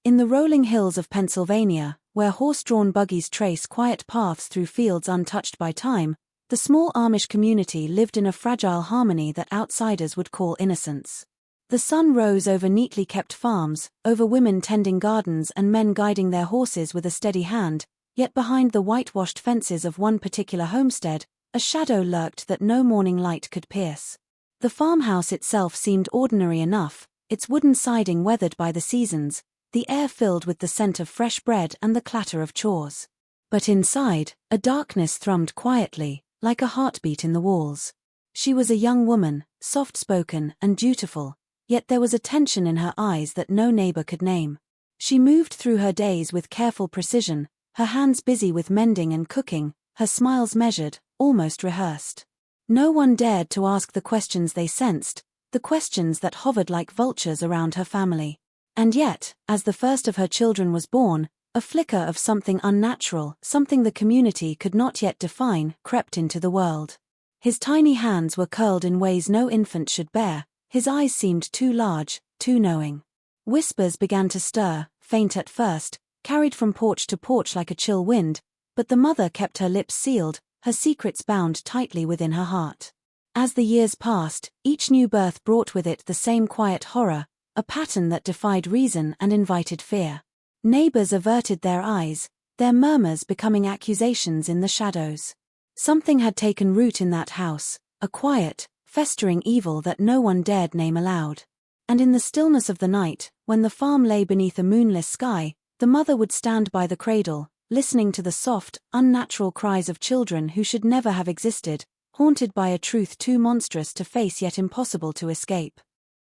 In the rolling hills of Pennsylvania, where horse-drawn buggies trace quiet paths through fields untouched by time, the small Amish community lived in a fragile harmony that outsiders would call innocence. The sun rose over neatly kept farms, over women tending gardens and men guiding their horses with a steady hand, yet behind the whitewashed fences of one particular homestead, a shadow lurked that no morning light could pierce. The farmhouse itself seemed ordinary enough, its wooden siding weathered by the seasons, the air filled with the scent of fresh bread and the clatter of chores. But inside, a darkness thrummed quietly, like a heartbeat in the walls. She was a young woman, soft-spoken and dutiful, yet there was a tension in her eyes that no neighbor could name. She moved through her days with careful precision, her hands busy with mending and cooking, her smiles measured, almost rehearsed. No one dared to ask the questions they sensed, the questions that hovered like vultures around her family. And yet, as the first of her children was born, a flicker of something unnatural, something the community could not yet define, crept into the world. His tiny hands were curled in ways no infant should bear, his eyes seemed too large, too knowing. Whispers began to stir, faint at first, carried from porch to porch like a chill wind, but the mother kept her lips sealed, her secrets bound tightly within her heart. As the years passed, each new birth brought with it the same quiet horror, a pattern that defied reason and invited fear. Neighbors averted their eyes, their murmurs becoming accusations in the shadows. Something had taken root in that house, a quiet, festering evil that no one dared name aloud. And in the stillness of the night, when the farm lay beneath a moonless sky, the mother would stand by the cradle, listening to the soft, unnatural cries of children who should never have existed, haunted by a truth too monstrous to face yet impossible to escape.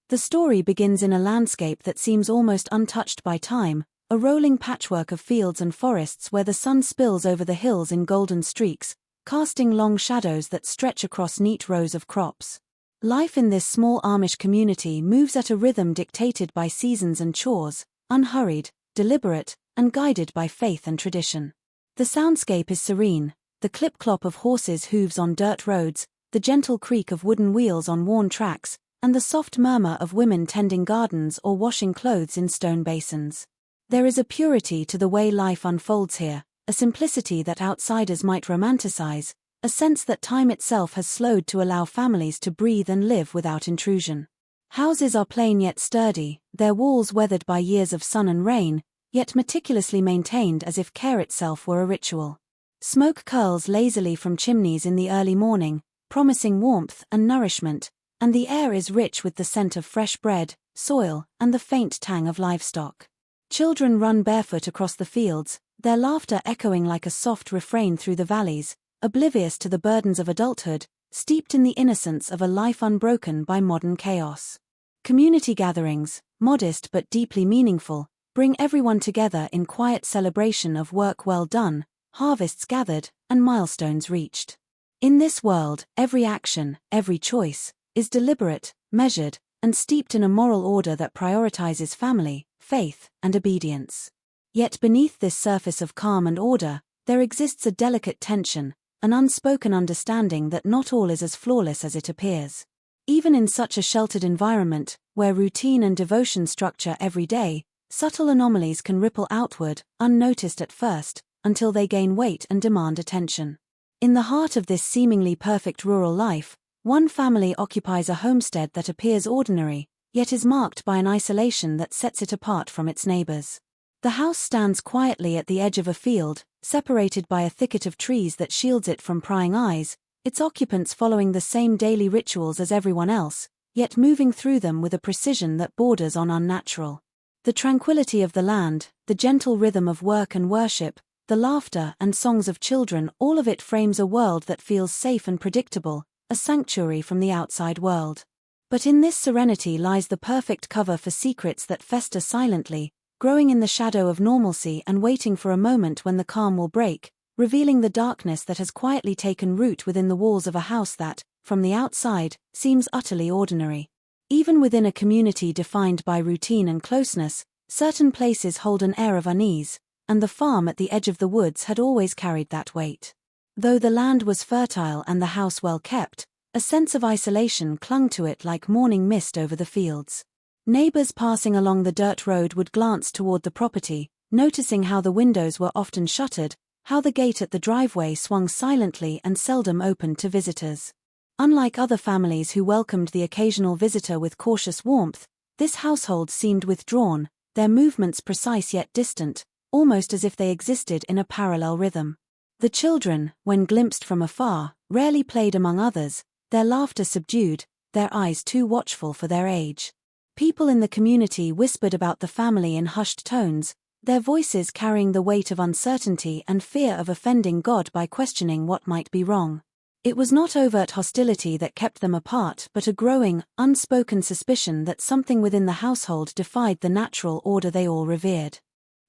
The story begins in a landscape that seems almost untouched by time, a rolling patchwork of fields and forests where the sun spills over the hills in golden streaks, casting long shadows that stretch across neat rows of crops. Life in this small Amish community moves at a rhythm dictated by seasons and chores, unhurried, deliberate, and guided by faith and tradition. The soundscape is serene, the clip-clop of horses' hooves on dirt roads, the gentle creak of wooden wheels on worn tracks, and the soft murmur of women tending gardens or washing clothes in stone basins. There is a purity to the way life unfolds here, a simplicity that outsiders might romanticize, a sense that time itself has slowed to allow families to breathe and live without intrusion. Houses are plain yet sturdy, their walls weathered by years of sun and rain, yet meticulously maintained as if care itself were a ritual. Smoke curls lazily from chimneys in the early morning, promising warmth and nourishment, and the air is rich with the scent of fresh bread, soil, and the faint tang of livestock. Children run barefoot across the fields, their laughter echoing like a soft refrain through the valleys, oblivious to the burdens of adulthood, steeped in the innocence of a life unbroken by modern chaos. Community gatherings, modest but deeply meaningful, bring everyone together in quiet celebration of work well done, harvests gathered, and milestones reached. In this world, every action, every choice, is deliberate, measured, and steeped in a moral order that prioritizes family, faith, and obedience. Yet beneath this surface of calm and order, there exists a delicate tension, an unspoken understanding that not all is as flawless as it appears. Even in such a sheltered environment, where routine and devotion structure every day, subtle anomalies can ripple outward, unnoticed at first, until they gain weight and demand attention. In the heart of this seemingly perfect rural life, one family occupies a homestead that appears ordinary, yet is marked by an isolation that sets it apart from its neighbors. The house stands quietly at the edge of a field, separated by a thicket of trees that shields it from prying eyes, its occupants following the same daily rituals as everyone else, yet moving through them with a precision that borders on unnatural. The tranquility of the land, the gentle rhythm of work and worship, the laughter and songs of children, all of it frames a world that feels safe and predictable, a sanctuary from the outside world. But in this serenity lies the perfect cover for secrets that fester silently, growing in the shadow of normalcy and waiting for a moment when the calm will break, revealing the darkness that has quietly taken root within the walls of a house that, from the outside, seems utterly ordinary. Even within a community defined by routine and closeness, certain places hold an air of unease, and the farm at the edge of the woods had always carried that weight. Though the land was fertile and the house well kept, a sense of isolation clung to it like morning mist over the fields. Neighbors passing along the dirt road would glance toward the property, noticing how the windows were often shuttered, how the gate at the driveway swung silently and seldom opened to visitors. Unlike other families who welcomed the occasional visitor with cautious warmth, this household seemed withdrawn, their movements precise yet distant, almost as if they existed in a parallel rhythm. The children, when glimpsed from afar, rarely played among others, their laughter subdued, their eyes too watchful for their age. People in the community whispered about the family in hushed tones, their voices carrying the weight of uncertainty and fear of offending God by questioning what might be wrong. It was not overt hostility that kept them apart, but a growing, unspoken suspicion that something within the household defied the natural order they all revered.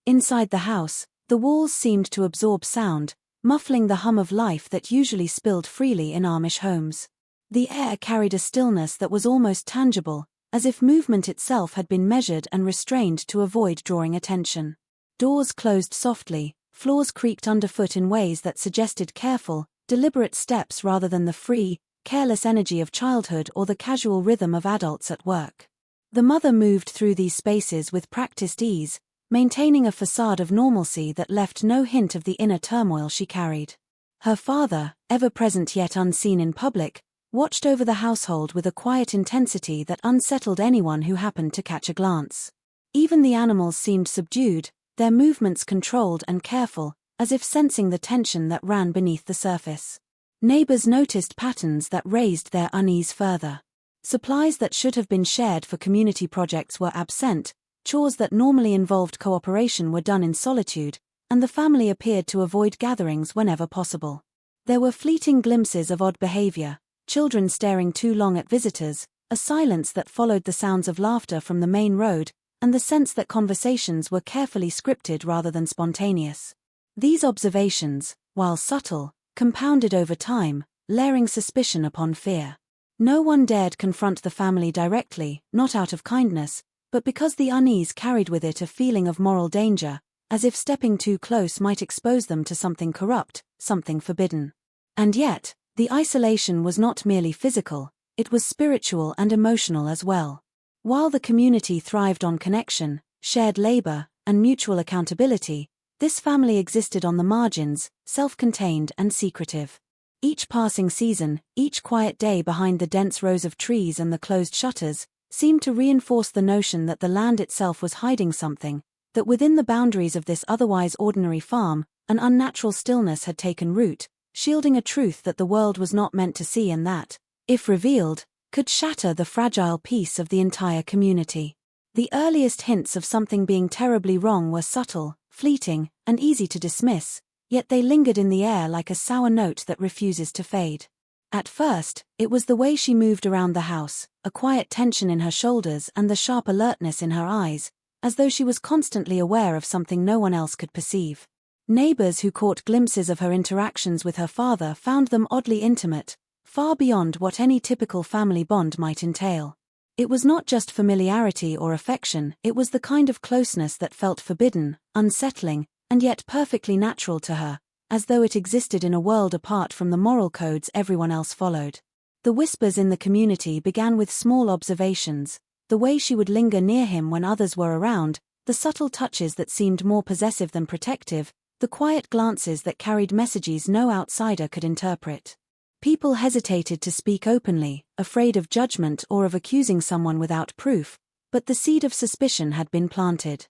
Inside the house, the walls seemed to absorb sound, muffling the hum of life that usually spilled freely in Amish homes. The air carried a stillness that was almost tangible, as if movement itself had been measured and restrained to avoid drawing attention. Doors closed softly, floors creaked underfoot in ways that suggested careful, deliberate steps rather than the free, careless energy of childhood or the casual rhythm of adults at work. The mother moved through these spaces with practiced ease, maintaining a facade of normalcy that left no hint of the inner turmoil she carried. Her father, ever present yet unseen in public, watched over the household with a quiet intensity that unsettled anyone who happened to catch a glance. Even the animals seemed subdued, their movements controlled and careful, as if sensing the tension that ran beneath the surface. Neighbors noticed patterns that raised their unease further. Supplies that should have been shared for community projects were absent, chores that normally involved cooperation were done in solitude, and the family appeared to avoid gatherings whenever possible. There were fleeting glimpses of odd behavior, children staring too long at visitors, a silence that followed the sounds of laughter from the main road, and the sense that conversations were carefully scripted rather than spontaneous. These observations, while subtle, compounded over time, layering suspicion upon fear. No one dared confront the family directly, not out of kindness, but because the unease carried with it a feeling of moral danger, as if stepping too close might expose them to something corrupt, something forbidden. And yet, the isolation was not merely physical, it was spiritual and emotional as well. While the community thrived on connection, shared labor, and mutual accountability, this family existed on the margins, self-contained and secretive. Each passing season, each quiet day behind the dense rows of trees and the closed shutters, seemed to reinforce the notion that the land itself was hiding something, that within the boundaries of this otherwise ordinary farm, an unnatural stillness had taken root, shielding a truth that the world was not meant to see and that, if revealed, could shatter the fragile peace of the entire community. The earliest hints of something being terribly wrong were subtle, fleeting, and easy to dismiss, yet they lingered in the air like a sour note that refuses to fade. At first, it was the way she moved around the house, a quiet tension in her shoulders and the sharp alertness in her eyes, as though she was constantly aware of something no one else could perceive. Neighbors who caught glimpses of her interactions with her father found them oddly intimate, far beyond what any typical family bond might entail. It was not just familiarity or affection, it was the kind of closeness that felt forbidden, unsettling, and yet perfectly natural to her, as though it existed in a world apart from the moral codes everyone else followed. The whispers in the community began with small observations, the way she would linger near him when others were around, the subtle touches that seemed more possessive than protective, the quiet glances that carried messages no outsider could interpret. People hesitated to speak openly, afraid of judgment or of accusing someone without proof, but the seed of suspicion had been planted.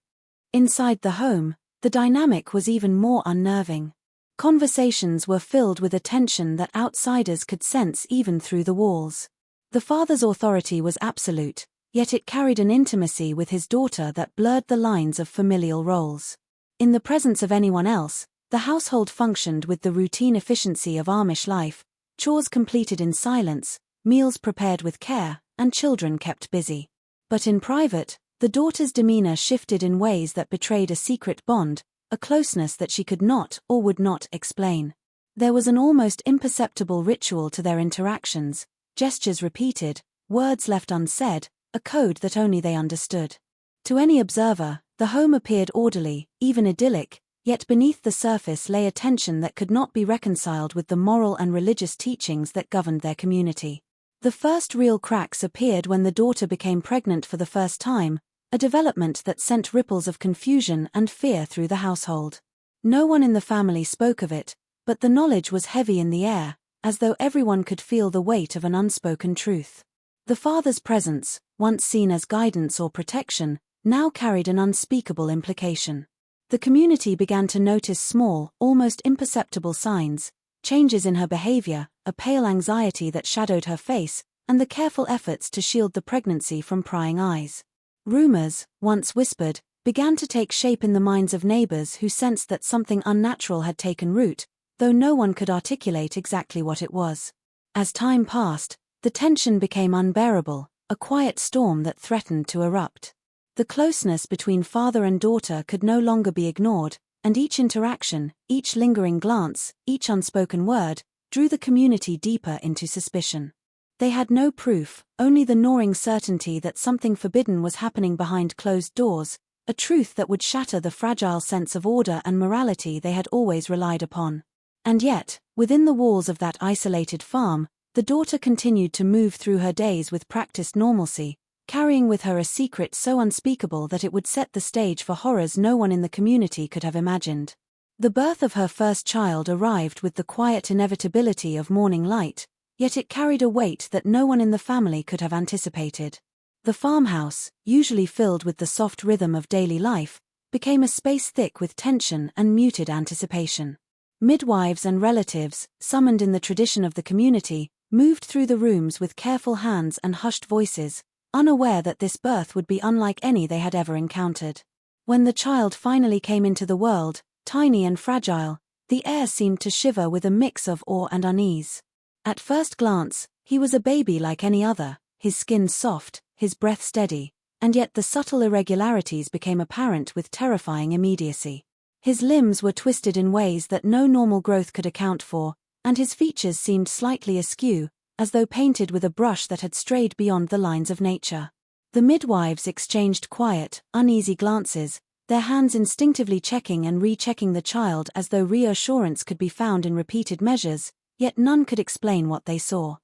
Inside the home, the dynamic was even more unnerving. Conversations were filled with a tension that outsiders could sense even through the walls. The father's authority was absolute, yet it carried an intimacy with his daughter that blurred the lines of familial roles. In the presence of anyone else, the household functioned with the routine efficiency of Amish life, chores completed in silence, meals prepared with care, and children kept busy. But in private, the daughter's demeanor shifted in ways that betrayed a secret bond, a closeness that she could not or would not explain. There was an almost imperceptible ritual to their interactions, gestures repeated, words left unsaid, a code that only they understood. To any observer, the home appeared orderly, even idyllic, yet beneath the surface lay a tension that could not be reconciled with the moral and religious teachings that governed their community. The first real cracks appeared when the daughter became pregnant for the first time, a development that sent ripples of confusion and fear through the household. No one in the family spoke of it, but the knowledge was heavy in the air, as though everyone could feel the weight of an unspoken truth. The father's presence, once seen as guidance or protection, now carried an unspeakable implication. The community began to notice small, almost imperceptible signs, changes in her behavior, a pale anxiety that shadowed her face, and the careful efforts to shield the pregnancy from prying eyes. Rumors, once whispered, began to take shape in the minds of neighbors who sensed that something unnatural had taken root, though no one could articulate exactly what it was. As time passed, the tension became unbearable, a quiet storm that threatened to erupt. The closeness between father and daughter could no longer be ignored, and each interaction, each lingering glance, each unspoken word, drew the community deeper into suspicion. They had no proof, only the gnawing certainty that something forbidden was happening behind closed doors, a truth that would shatter the fragile sense of order and morality they had always relied upon. And yet, within the walls of that isolated farm, the daughter continued to move through her days with practiced normalcy, carrying with her a secret so unspeakable that it would set the stage for horrors no one in the community could have imagined. The birth of her first child arrived with the quiet inevitability of morning light, yet it carried a weight that no one in the family could have anticipated. The farmhouse, usually filled with the soft rhythm of daily life, became a space thick with tension and muted anticipation. Midwives and relatives, summoned in the tradition of the community, moved through the rooms with careful hands and hushed voices, unaware that this birth would be unlike any they had ever encountered. When the child finally came into the world, tiny and fragile, the air seemed to shiver with a mix of awe and unease. At first glance, he was a baby like any other, his skin soft, his breath steady, and yet the subtle irregularities became apparent with terrifying immediacy. His limbs were twisted in ways that no normal growth could account for, and his features seemed slightly askew, as though painted with a brush that had strayed beyond the lines of nature. The midwives exchanged quiet, uneasy glances, their hands instinctively checking and rechecking the child as though reassurance could be found in repeated measures, yet none could explain what they saw.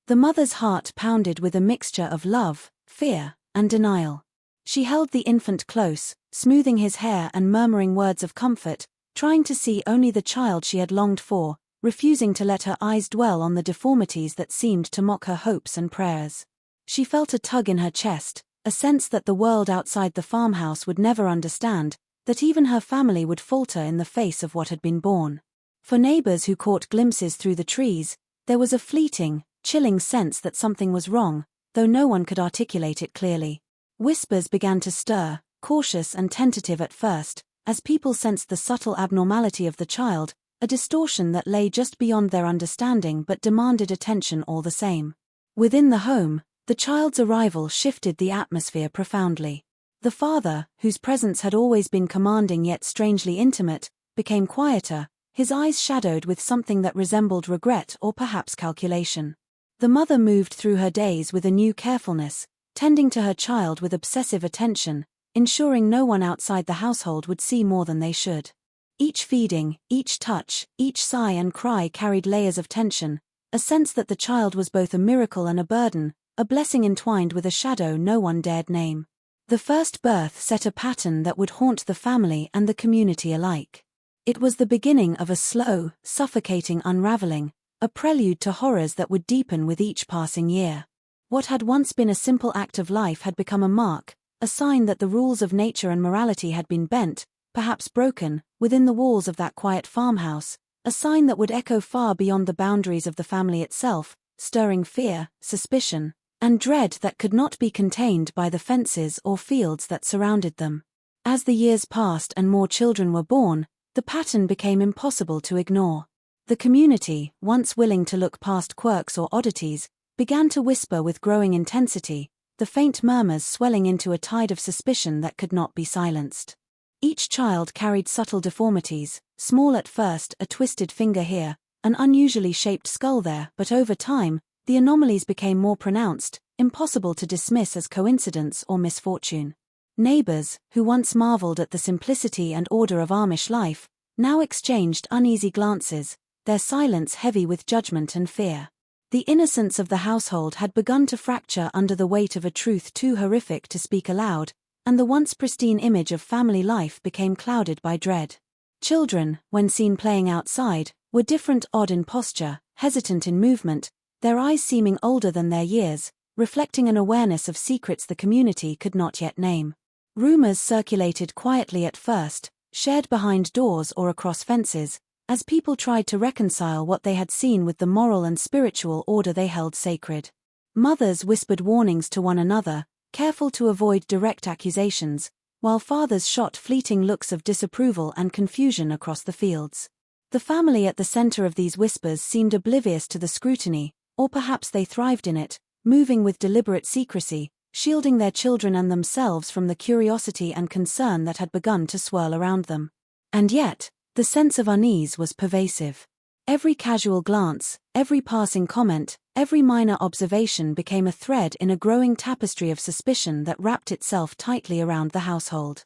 The mother's heart pounded with a mixture of love, fear, and denial. She held the infant close, smoothing his hair and murmuring words of comfort, trying to see only the child she had longed for, refusing to let her eyes dwell on the deformities that seemed to mock her hopes and prayers. She felt a tug in her chest, a sense that the world outside the farmhouse would never understand, that even her family would falter in the face of what had been born. For neighbors who caught glimpses through the trees, there was a fleeting, chilling sense that something was wrong, though no one could articulate it clearly. Whispers began to stir, cautious and tentative at first, as people sensed the subtle abnormality of the child, a distortion that lay just beyond their understanding but demanded attention all the same. Within the home, the child's arrival shifted the atmosphere profoundly. The father, whose presence had always been commanding yet strangely intimate, became quieter, his eyes shadowed with something that resembled regret or perhaps calculation. The mother moved through her days with a new carefulness, tending to her child with obsessive attention, ensuring no one outside the household would see more than they should. Each feeding, each touch, each sigh and cry carried layers of tension, a sense that the child was both a miracle and a burden, a blessing entwined with a shadow no one dared name. The first birth set a pattern that would haunt the family and the community alike. It was the beginning of a slow, suffocating unraveling, a prelude to horrors that would deepen with each passing year. What had once been a simple act of life had become a mark, a sign that the rules of nature and morality had been bent, perhaps broken, within the walls of that quiet farmhouse, a sign that would echo far beyond the boundaries of the family itself, stirring fear, suspicion, and dread that could not be contained by the fences or fields that surrounded them. As the years passed and more children were born, the pattern became impossible to ignore. The community, once willing to look past quirks or oddities, began to whisper with growing intensity, the faint murmurs swelling into a tide of suspicion that could not be silenced. Each child carried subtle deformities, small at first, a twisted finger here, an unusually shaped skull there, but over time, the anomalies became more pronounced, impossible to dismiss as coincidence or misfortune. Neighbors, who once marveled at the simplicity and order of Amish life, now exchanged uneasy glances, their silence heavy with judgment and fear. The innocence of the household had begun to fracture under the weight of a truth too horrific to speak aloud, and the once pristine image of family life became clouded by dread. Children, when seen playing outside, were different, odd in posture, hesitant in movement, their eyes seeming older than their years, reflecting an awareness of secrets the community could not yet name. Rumors circulated quietly at first, shared behind doors or across fences, as people tried to reconcile what they had seen with the moral and spiritual order they held sacred. Mothers whispered warnings to one another, careful to avoid direct accusations, while fathers shot fleeting looks of disapproval and confusion across the fields. The family at the center of these whispers seemed oblivious to the scrutiny, or perhaps they thrived in it, moving with deliberate secrecy, shielding their children and themselves from the curiosity and concern that had begun to swirl around them. And yet, the sense of unease was pervasive. Every casual glance, every passing comment, every minor observation became a thread in a growing tapestry of suspicion that wrapped itself tightly around the household.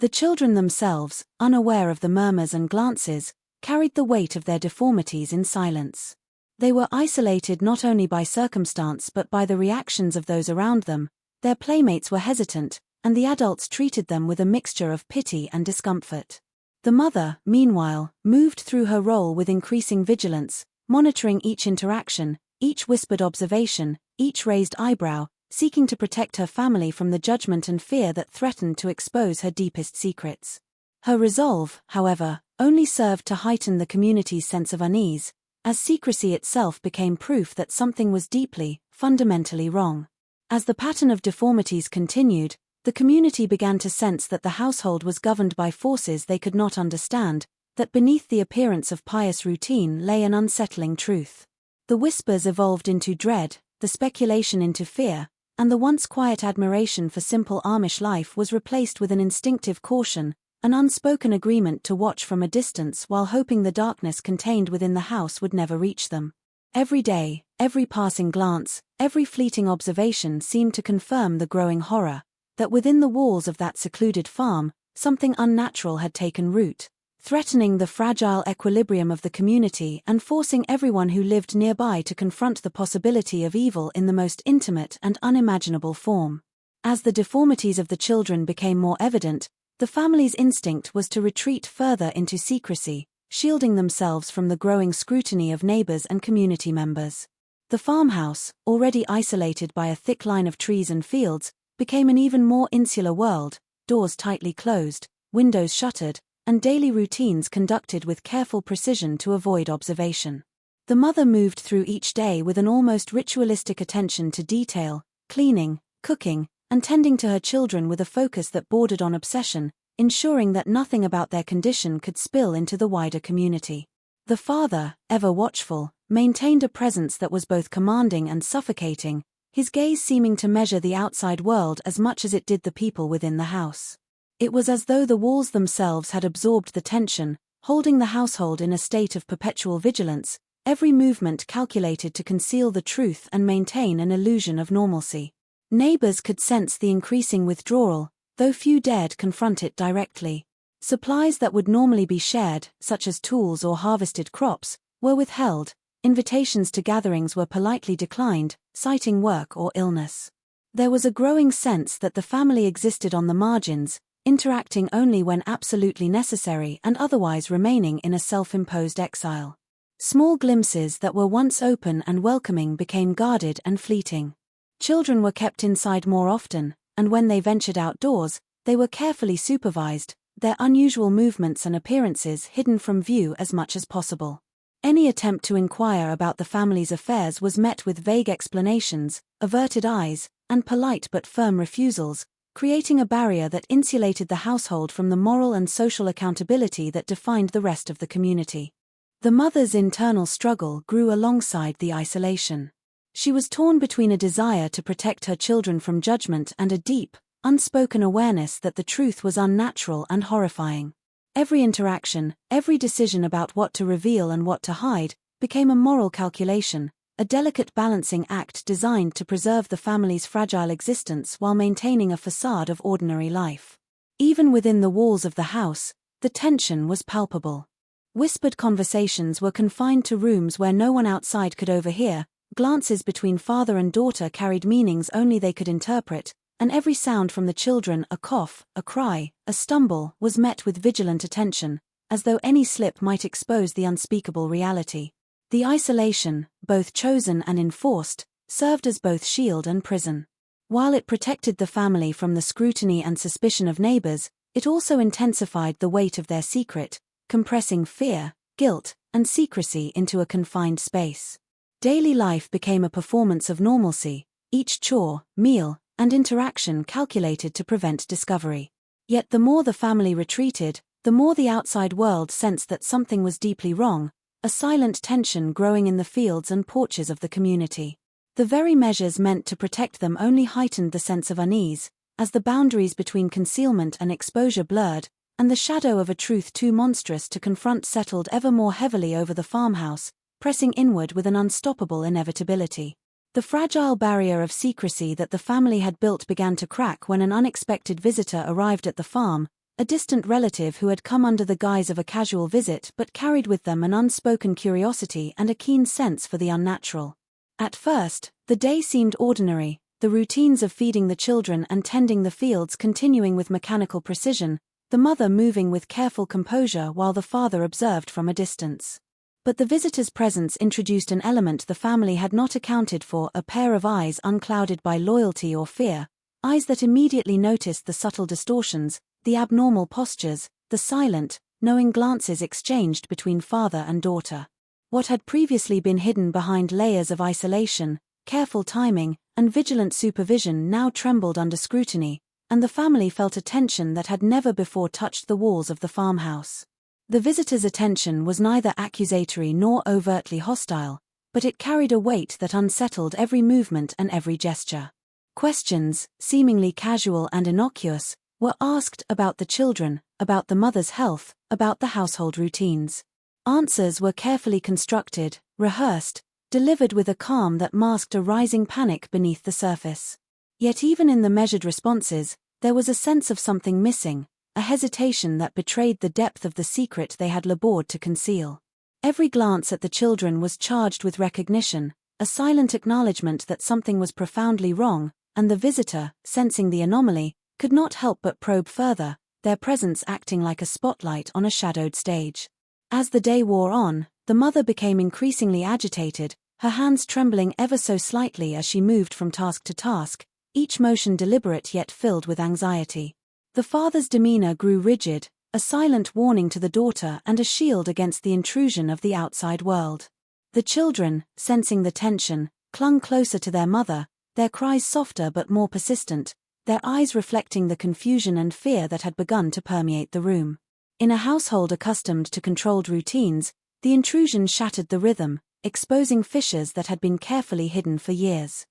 The children themselves, unaware of the murmurs and glances, carried the weight of their deformities in silence. They were isolated not only by circumstance but by the reactions of those around them. Their playmates were hesitant, and the adults treated them with a mixture of pity and discomfort. The mother, meanwhile, moved through her role with increasing vigilance, monitoring each interaction, each whispered observation, each raised eyebrow, seeking to protect her family from the judgment and fear that threatened to expose her deepest secrets. Her resolve, however, only served to heighten the community's sense of unease, as secrecy itself became proof that something was deeply, fundamentally wrong. As the pattern of deformities continued, the community began to sense that the household was governed by forces they could not understand, that beneath the appearance of pious routine lay an unsettling truth. The whispers evolved into dread, the speculation into fear, and the once quiet admiration for simple Amish life was replaced with an instinctive caution, an unspoken agreement to watch from a distance while hoping the darkness contained within the house would never reach them. Every day, every passing glance, every fleeting observation seemed to confirm the growing horror that within the walls of that secluded farm, something unnatural had taken root, threatening the fragile equilibrium of the community and forcing everyone who lived nearby to confront the possibility of evil in the most intimate and unimaginable form. As the deformities of the children became more evident, the family's instinct was to retreat further into secrecy, shielding themselves from the growing scrutiny of neighbors and community members. The farmhouse, already isolated by a thick line of trees and fields, became an even more insular world, doors tightly closed, windows shuttered, and daily routines conducted with careful precision to avoid observation. The mother moved through each day with an almost ritualistic attention to detail, cleaning, cooking, and tending to her children with a focus that bordered on obsession, ensuring that nothing about their condition could spill into the wider community. The father, ever watchful, maintained a presence that was both commanding and suffocating, his gaze seeming to measure the outside world as much as it did the people within the house. It was as though the walls themselves had absorbed the tension, holding the household in a state of perpetual vigilance, every movement calculated to conceal the truth and maintain an illusion of normalcy. Neighbors could sense the increasing withdrawal, though few dared confront it directly. Supplies that would normally be shared, such as tools or harvested crops, were withheld. Invitations to gatherings were politely declined, citing work or illness. There was a growing sense that the family existed on the margins, interacting only when absolutely necessary and otherwise remaining in a self-imposed exile. Small glimpses that were once open and welcoming became guarded and fleeting. Children were kept inside more often, and when they ventured outdoors, they were carefully supervised, their unusual movements and appearances hidden from view as much as possible. Any attempt to inquire about the family's affairs was met with vague explanations, averted eyes, and polite but firm refusals, creating a barrier that insulated the household from the moral and social accountability that defined the rest of the community. The mother's internal struggle grew alongside the isolation. She was torn between a desire to protect her children from judgment and a deep, unspoken awareness that the truth was unnatural and horrifying. Every interaction, every decision about what to reveal and what to hide, became a moral calculation, a delicate balancing act designed to preserve the family's fragile existence while maintaining a facade of ordinary life. Even within the walls of the house, the tension was palpable. Whispered conversations were confined to rooms where no one outside could overhear, Glances between father and daughter carried meanings only they could interpret, and every sound from the children, a cough, a cry, a stumble, was met with vigilant attention, as though any slip might expose the unspeakable reality. The isolation, both chosen and enforced, served as both shield and prison. While it protected the family from the scrutiny and suspicion of neighbors, it also intensified the weight of their secret, compressing fear, guilt, and secrecy into a confined space. Daily life became a performance of normalcy, each chore, meal, and interaction calculated to prevent discovery. Yet the more the family retreated, the more the outside world sensed that something was deeply wrong, a silent tension growing in the fields and porches of the community. The very measures meant to protect them only heightened the sense of unease, as the boundaries between concealment and exposure blurred, and the shadow of a truth too monstrous to confront settled ever more heavily over the farmhouse, pressing inward with an unstoppable inevitability. The fragile barrier of secrecy that the family had built began to crack when an unexpected visitor arrived at the farm, a distant relative who had come under the guise of a casual visit but carried with them an unspoken curiosity and a keen sense for the unnatural. At first, the day seemed ordinary, the routines of feeding the children and tending the fields continuing with mechanical precision, the mother moving with careful composure while the father observed from a distance. But the visitor's presence introduced an element the family had not accounted for, a pair of eyes unclouded by loyalty or fear, eyes that immediately noticed the subtle distortions, the abnormal postures, the silent, knowing glances exchanged between father and daughter. What had previously been hidden behind layers of isolation, careful timing, and vigilant supervision now trembled under scrutiny, and the family felt a tension that had never before touched the walls of the farmhouse. The visitor's attention was neither accusatory nor overtly hostile, but it carried a weight that unsettled every movement and every gesture. Questions, seemingly casual and innocuous, were asked about the children, about the mother's health, about the household routines. Answers were carefully constructed, rehearsed, delivered with a calm that masked a rising panic beneath the surface. Yet even in the measured responses, there was a sense of something missing, a hesitation that betrayed the depth of the secret they had labored to conceal. Every glance at the children was charged with recognition, a silent acknowledgement that something was profoundly wrong, and the visitor, sensing the anomaly, could not help but probe further, their presence acting like a spotlight on a shadowed stage. As the day wore on, the mother became increasingly agitated, her hands trembling ever so slightly as she moved from task to task, each motion deliberate yet filled with anxiety. The father's demeanor grew rigid, a silent warning to the daughter and a shield against the intrusion of the outside world. The children, sensing the tension, clung closer to their mother, their cries softer but more persistent, their eyes reflecting the confusion and fear that had begun to permeate the room. In a household accustomed to controlled routines, the intrusion shattered the rhythm, exposing fissures that had been carefully hidden for years.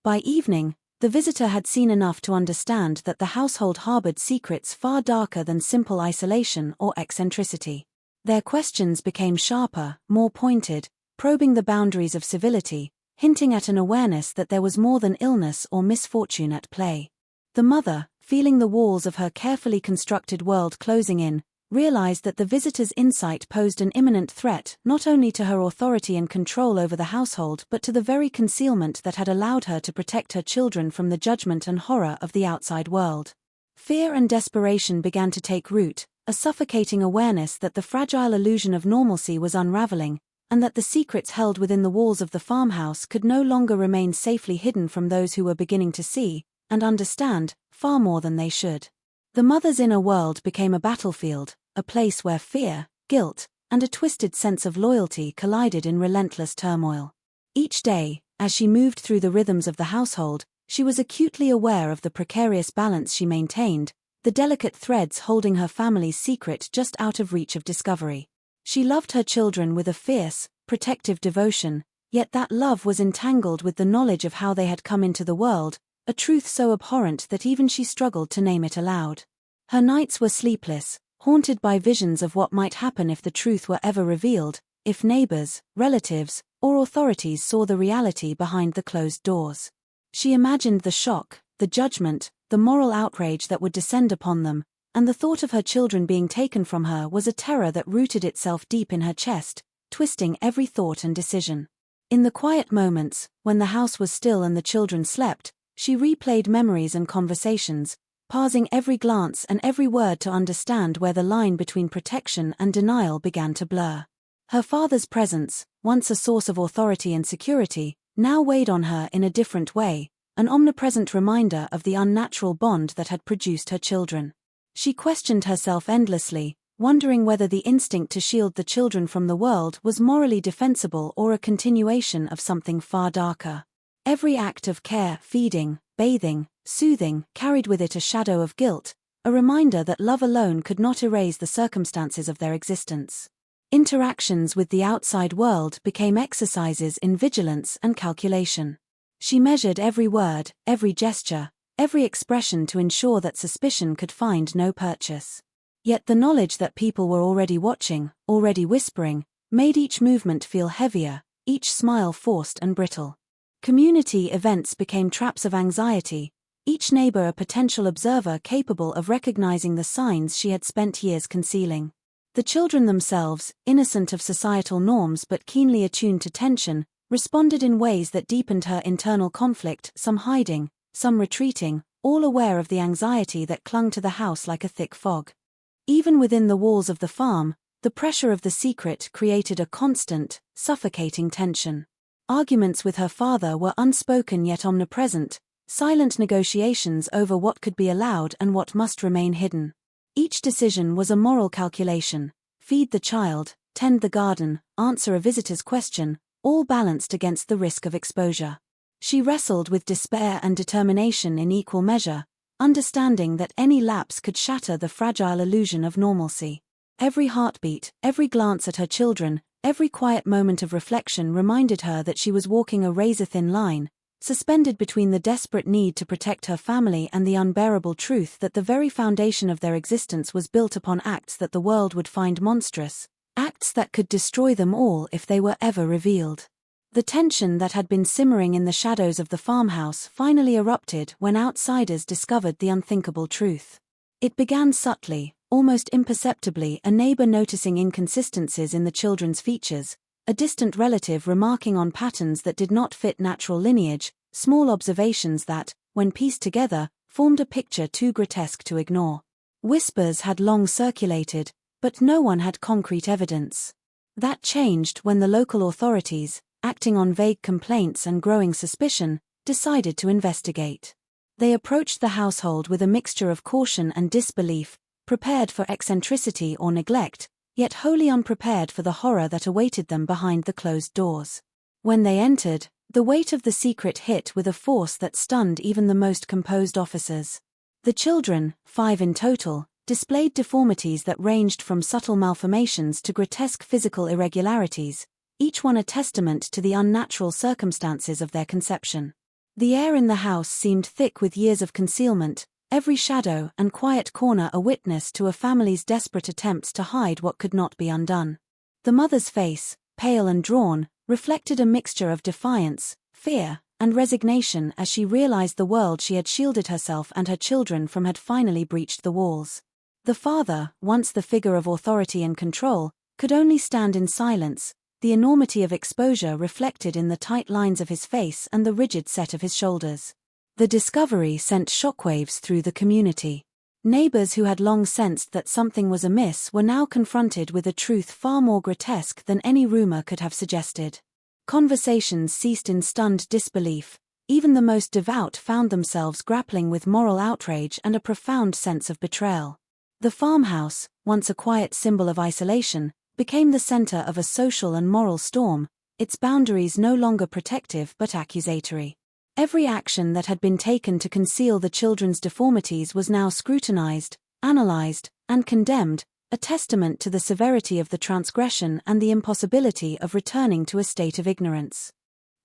By evening, the visitor had seen enough to understand that the household harbored secrets far darker than simple isolation or eccentricity. Their questions became sharper, more pointed, probing the boundaries of civility, hinting at an awareness that there was more than illness or misfortune at play. The mother, feeling the walls of her carefully constructed world closing in, realized that the visitor's insight posed an imminent threat not only to her authority and control over the household but to the very concealment that had allowed her to protect her children from the judgment and horror of the outside world. Fear and desperation began to take root, a suffocating awareness that the fragile illusion of normalcy was unraveling, and that the secrets held within the walls of the farmhouse could no longer remain safely hidden from those who were beginning to see, and understand, far more than they should. The mother's inner world became a battlefield, a place where fear, guilt, and a twisted sense of loyalty collided in relentless turmoil. Each day, as she moved through the rhythms of the household, she was acutely aware of the precarious balance she maintained, the delicate threads holding her family's secret just out of reach of discovery. She loved her children with a fierce, protective devotion, yet that love was entangled with the knowledge of how they had come into the world, a truth so abhorrent that even she struggled to name it aloud. Her nights were sleepless, haunted by visions of what might happen if the truth were ever revealed, if neighbors, relatives, or authorities saw the reality behind the closed doors. She imagined the shock, the judgment, the moral outrage that would descend upon them, and the thought of her children being taken from her was a terror that rooted itself deep in her chest, twisting every thought and decision. In the quiet moments, when the house was still and the children slept, she replayed memories and conversations, parsing every glance and every word to understand where the line between protection and denial began to blur. Her father's presence, once a source of authority and security, now weighed on her in a different way, an omnipresent reminder of the unnatural bond that had produced her children. She questioned herself endlessly, wondering whether the instinct to shield the children from the world was morally defensible or a continuation of something far darker. Every act of care, feeding, bathing, soothing, carried with it a shadow of guilt, a reminder that love alone could not erase the circumstances of their existence. Interactions with the outside world became exercises in vigilance and calculation. She measured every word, every gesture, every expression to ensure that suspicion could find no purchase. Yet the knowledge that people were already watching, already whispering, made each movement feel heavier, each smile forced and brittle. Community events became traps of anxiety, each neighbor a potential observer capable of recognizing the signs she had spent years concealing. The children themselves, innocent of societal norms but keenly attuned to tension, responded in ways that deepened her internal conflict, some hiding, some retreating, all aware of the anxiety that clung to the house like a thick fog. Even within the walls of the farm, the pressure of the secret created a constant, suffocating tension. Arguments with her father were unspoken yet omnipresent, silent negotiations over what could be allowed and what must remain hidden. Each decision was a moral calculation: feed the child, tend the garden, answer a visitor's question, all balanced against the risk of exposure. She wrestled with despair and determination in equal measure, understanding that any lapse could shatter the fragile illusion of normalcy. Every heartbeat, every glance at her children, every quiet moment of reflection reminded her that she was walking a razor-thin line, suspended between the desperate need to protect her family and the unbearable truth that the very foundation of their existence was built upon acts that the world would find monstrous, acts that could destroy them all if they were ever revealed. The tension that had been simmering in the shadows of the farmhouse finally erupted when outsiders discovered the unthinkable truth. It began subtly, almost imperceptibly, a neighbor noticing inconsistencies in the children's features, a distant relative remarking on patterns that did not fit natural lineage, small observations that, when pieced together, formed a picture too grotesque to ignore. Whispers had long circulated, but no one had concrete evidence. That changed when the local authorities, acting on vague complaints and growing suspicion, decided to investigate. They approached the household with a mixture of caution and disbelief, prepared for eccentricity or neglect, yet wholly unprepared for the horror that awaited them behind the closed doors. When they entered, the weight of the secret hit with a force that stunned even the most composed officers. The children, 5 in total, displayed deformities that ranged from subtle malformations to grotesque physical irregularities, each one a testament to the unnatural circumstances of their conception. The air in the house seemed thick with years of concealment, every shadow and quiet corner a witness to a family's desperate attempts to hide what could not be undone. The mother's face, pale and drawn, reflected a mixture of defiance, fear, and resignation as she realized the world she had shielded herself and her children from had finally breached the walls. The father, once the figure of authority and control, could only stand in silence, the enormity of exposure reflected in the tight lines of his face and the rigid set of his shoulders. The discovery sent shockwaves through the community. Neighbors who had long sensed that something was amiss were now confronted with a truth far more grotesque than any rumor could have suggested. Conversations ceased in stunned disbelief. Even the most devout found themselves grappling with moral outrage and a profound sense of betrayal. The farmhouse, once a quiet symbol of isolation, became the center of a social and moral storm, its boundaries no longer protective but accusatory. Every action that had been taken to conceal the children's deformities was now scrutinized, analyzed, and condemned, a testament to the severity of the transgression and the impossibility of returning to a state of ignorance.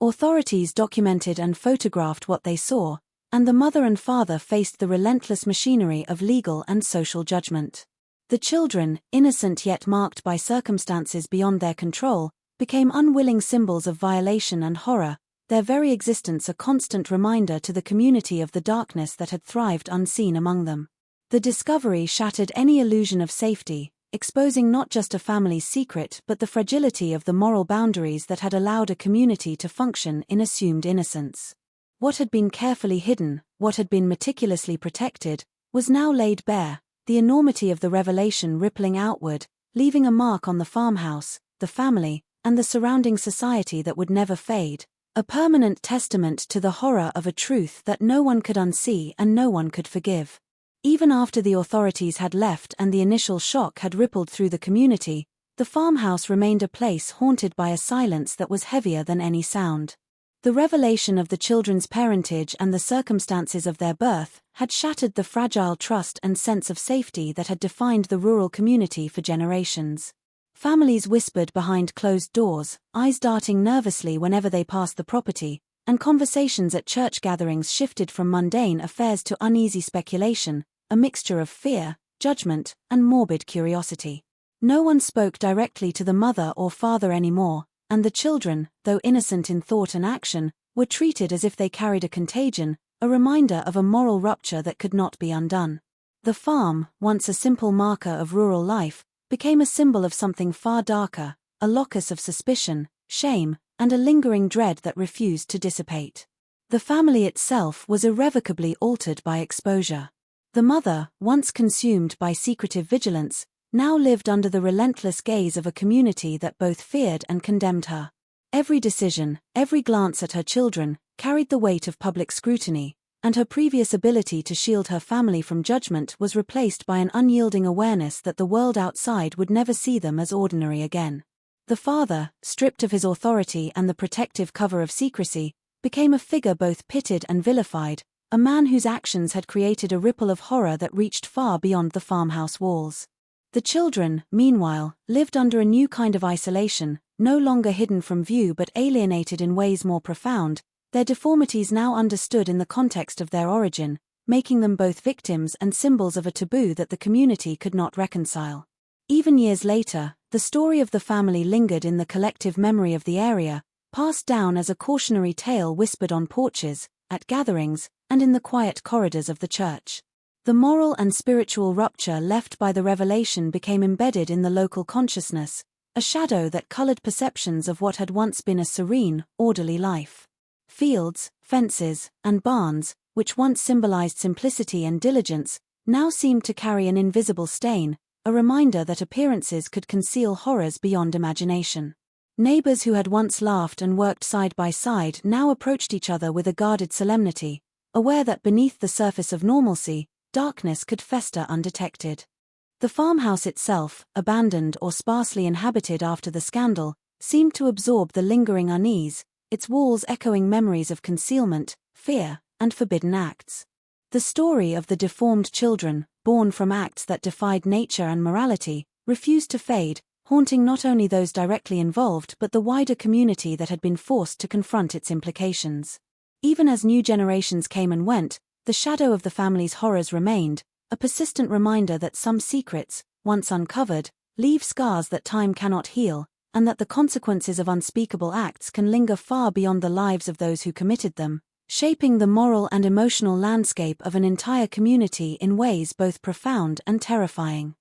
Authorities documented and photographed what they saw, and the mother and father faced the relentless machinery of legal and social judgment. The children, innocent yet marked by circumstances beyond their control, became unwilling symbols of violation and horror, their very existence a constant reminder to the community of the darkness that had thrived unseen among them. The discovery shattered any illusion of safety, exposing not just a family's secret but the fragility of the moral boundaries that had allowed a community to function in assumed innocence. What had been carefully hidden, what had been meticulously protected, was now laid bare, the enormity of the revelation rippling outward, leaving a mark on the farmhouse, the family, and the surrounding society that would never fade, a permanent testament to the horror of a truth that no one could unsee and no one could forgive. Even after the authorities had left and the initial shock had rippled through the community, the farmhouse remained a place haunted by a silence that was heavier than any sound. The revelation of the children's parentage and the circumstances of their birth had shattered the fragile trust and sense of safety that had defined the rural community for generations. Families whispered behind closed doors, eyes darting nervously whenever they passed the property, and conversations at church gatherings shifted from mundane affairs to uneasy speculation, a mixture of fear, judgment, and morbid curiosity. No one spoke directly to the mother or father anymore, and the children, though innocent in thought and action, were treated as if they carried a contagion, a reminder of a moral rupture that could not be undone. The farm, once a simple marker of rural life, became a symbol of something far darker, a locus of suspicion, shame, and a lingering dread that refused to dissipate. The family itself was irrevocably altered by exposure. The mother, once consumed by secretive vigilance, now lived under the relentless gaze of a community that both feared and condemned her. Every decision, every glance at her children, carried the weight of public scrutiny, and her previous ability to shield her family from judgment was replaced by an unyielding awareness that the world outside would never see them as ordinary again. The father, stripped of his authority and the protective cover of secrecy, became a figure both pitied and vilified, a man whose actions had created a ripple of horror that reached far beyond the farmhouse walls. The children, meanwhile, lived under a new kind of isolation, no longer hidden from view but alienated in ways more profound, their deformities now understood in the context of their origin, making them both victims and symbols of a taboo that the community could not reconcile. Even years later, the story of the family lingered in the collective memory of the area, passed down as a cautionary tale whispered on porches, at gatherings, and in the quiet corridors of the church. The moral and spiritual rupture left by the revelation became embedded in the local consciousness, a shadow that colored perceptions of what had once been a serene, orderly life. Fields, fences, and barns, which once symbolized simplicity and diligence, now seemed to carry an invisible stain, a reminder that appearances could conceal horrors beyond imagination. Neighbors who had once laughed and worked side by side now approached each other with a guarded solemnity, aware that beneath the surface of normalcy, darkness could fester undetected. The farmhouse itself, abandoned or sparsely inhabited after the scandal, seemed to absorb the lingering unease, its walls echoing memories of concealment, fear, and forbidden acts. The story of the deformed children, born from acts that defied nature and morality, refused to fade, haunting not only those directly involved but the wider community that had been forced to confront its implications. Even as new generations came and went, the shadow of the family's horrors remained, a persistent reminder that some secrets, once uncovered, leave scars that time cannot heal, and that the consequences of unspeakable acts can linger far beyond the lives of those who committed them, shaping the moral and emotional landscape of an entire community in ways both profound and terrifying.